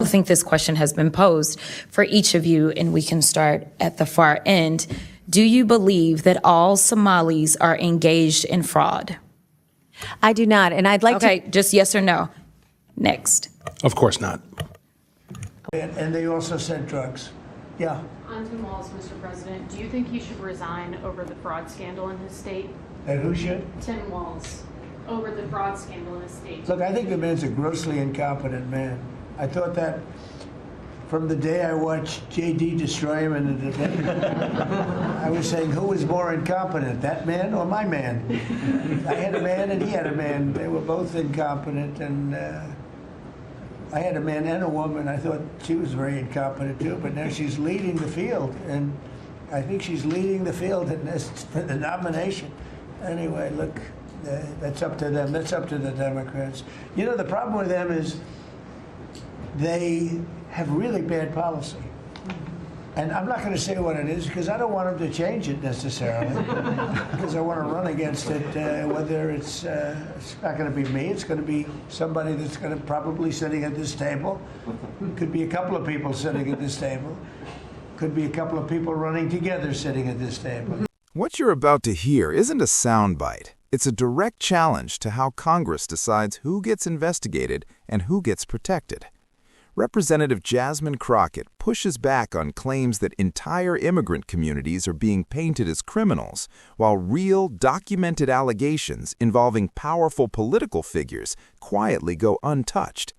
think this question has been posed for each of you, and we can start at the far end. Do you believe that all Somalis are engaged in fraud? I do not, and I'd like to... Okay, just yes or no. Next. Of course not. And they also sent drugs. Yeah. On Tim Walz, Mr. President, do you think he should resign over the fraud scandal in his state? And who should? Tim Walz, over the fraud scandal in his state. Look, I think the man's a grossly incompetent man. I thought that from the day I watched J.D. destroy him in the debate. I was saying, who was more incompetent, that man or my man? I had a man and he had a man. They were both incompetent, and I had a man and a woman. I thought she was very incompetent too, but now she's leading the field, and I think she's leading the field in this, for the nomination. Anyway, look, that's up to them. That's up to the Democrats. You know, the problem with them is they have really bad policy. And I'm not going to say what it is because I don't want them to change it necessarily, because I want to run against it. Whether it's not going to be me, it's going to be somebody that's going to probably sitting at this table. Could be a couple of people sitting at this table. Could be a couple of people running together sitting at this table. What you're about to hear isn't a soundbite. It's a direct challenge to how Congress decides who gets investigated and who gets protected. Representative Jasmine Crockett pushes back on claims that entire immigrant communities are being painted as criminals, while real, documented allegations involving powerful political figures quietly go untouched.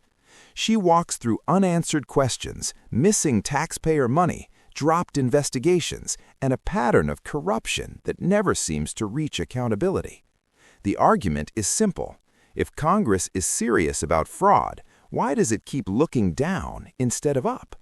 She walks through unanswered questions, missing taxpayer money, dropped investigations, and a pattern of corruption that never seems to reach accountability. The argument is simple. If Congress is serious about fraud, why does it keep looking down instead of up?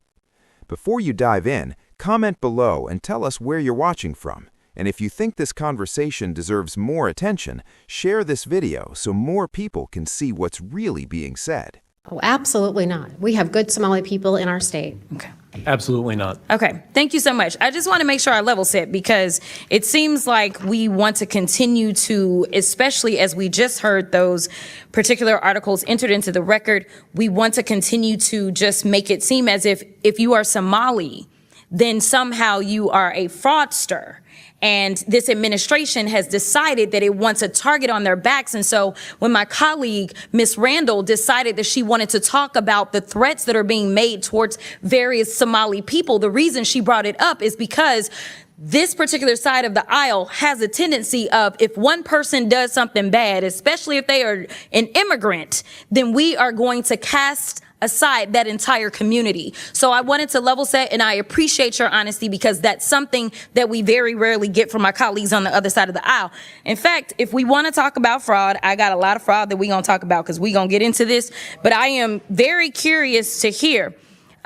Before you dive in, comment below and tell us where you're watching from. And if you think this conversation deserves more attention, share this video so more people can see what's really being said. Oh, absolutely not. We have good Somali people in our state. Okay. Absolutely not. Okay, thank you so much. I just want to make sure I level set, because it seems like we want to continue to, especially as we just heard those particular articles entered into the record, we want to continue to just make it seem as if you are Somali, then somehow you are a fraudster. And this administration has decided that it wants a target on their backs. And so when my colleague, Ms. Randall, decided that she wanted to talk about the threats that are being made towards various Somali people, the reason she brought it up is because this particular side of the aisle has a tendency of, if one person does something bad, especially if they are an immigrant, then we are going to cast aside that entire community. So I wanted to level set, and I appreciate your honesty, because that's something that we very rarely get from my colleagues on the other side of the aisle. In fact, if we want to talk about fraud, I got a lot of fraud that we're going to talk about, because we're going to get into this, but I am very curious to hear,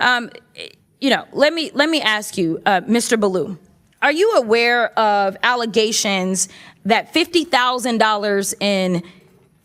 let me ask you, Mr. Ballou, are you aware of allegations that $50,000 in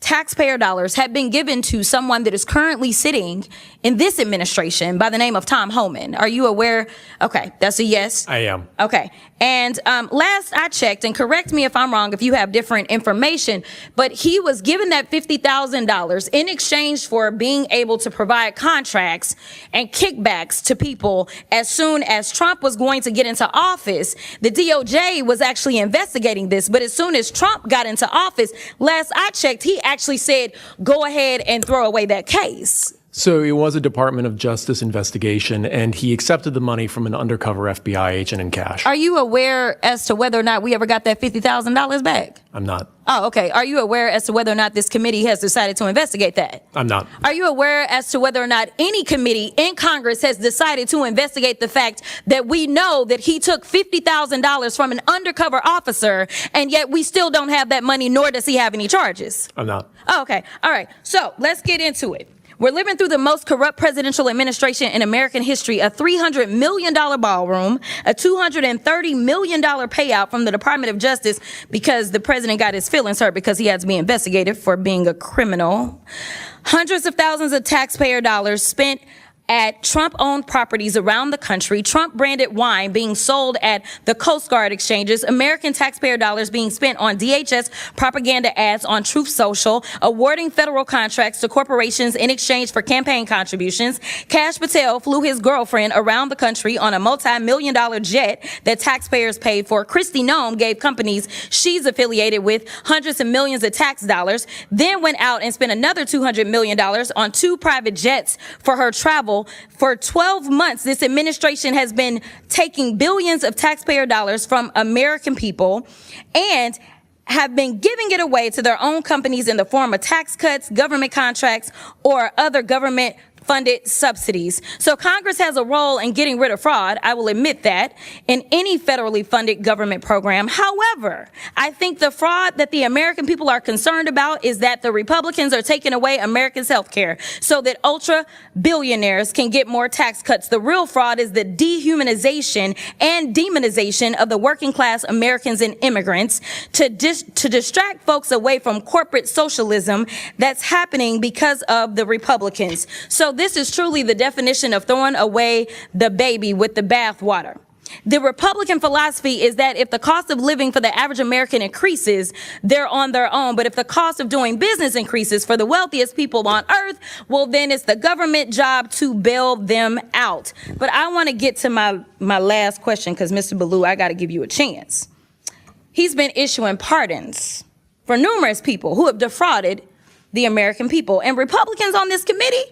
taxpayer dollars have been given to someone that is currently sitting in this administration by the name of Tom Homan? Are you aware? Okay, that's a yes. I am. Okay. And last I checked, and correct me if I'm wrong if you have different information, but he was given that $50,000 in exchange for being able to provide contracts and kickbacks to people. As soon as Trump was going to get into office, the DOJ was actually investigating this. But as soon as Trump got into office, last I checked, he actually said, go ahead and throw away that case. So it was a Department of Justice investigation, and he accepted the money from an undercover FBI agent in cash. Are you aware as to whether or not we ever got that $50,000 back? I'm not. Oh, okay. Are you aware as to whether or not this committee has decided to investigate that? I'm not. Are you aware as to whether or not any committee in Congress has decided to investigate the fact that we know that he took $50,000 from an undercover officer, and yet we still don't have that money, nor does he have any charges? I'm not. Oh, okay. All right. So let's get into it. We're living through the most corrupt presidential administration in American history, a $300 million ballroom, a $230 million payout from the Department of Justice because the president got his feelings hurt because he had to be investigated for being a criminal. Hundreds of thousands of taxpayer dollars spent at Trump-owned properties around the country, Trump-branded wine being sold at the Coast Guard exchanges, American taxpayer dollars being spent on DHS propaganda ads on Truth Social, awarding federal contracts to corporations in exchange for campaign contributions. Kash Patel flew his girlfriend around the country on a multi-million-dollar jet that taxpayers paid for. Kristi Noem gave companies she's affiliated with hundreds of millions of tax dollars, then went out and spent another $200 million on 2 private jets for her travel. For 12 months, this administration has been taking billions of taxpayer dollars from American people and have been giving it away to their own companies in the form of tax cuts, government contracts, or other government funded subsidies. So Congress has a role in getting rid of fraud. I will admit that in any federally funded government program. However, I think the fraud that the American people are concerned about is that the Republicans are taking away Americans' health care so that ultra billionaires can get more tax cuts. The real fraud is the dehumanization and demonization of the working class Americans and immigrants to distract folks away from corporate socialism that's happening because of the Republicans. So this is truly the definition of throwing away the baby with the bathwater. The Republican philosophy is that if the cost of living for the average American increases, they're on their own. But if the cost of doing business increases for the wealthiest people on earth, well, then it's the government job to bail them out. But I want to get to my last question because, Mr. Ballou, I got to give you a chance. He's been issuing pardons for numerous people who have defrauded the American people. And Republicans on this committee,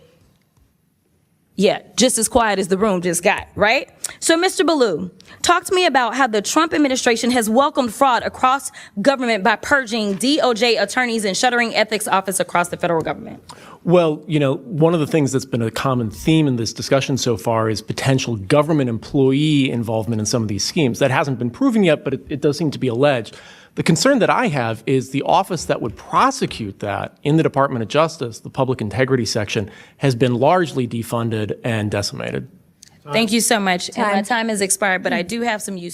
yeah, just as quiet as the room just got, right? So, Mr. Ballou, talk to me about how the Trump administration has welcomed fraud across government by purging DOJ attorneys and shuttering ethics office across the federal government. Well, you know, one of the things that's been a common theme in this discussion so far is potential government employee involvement in some of these schemes. That hasn't been proven yet, but it does seem to be alleged. The concern that I have is the office that would prosecute that in the Department of Justice, the Public Integrity Section, has been largely defunded and decimated. Thank you so much. And my time has expired, but I do have some use.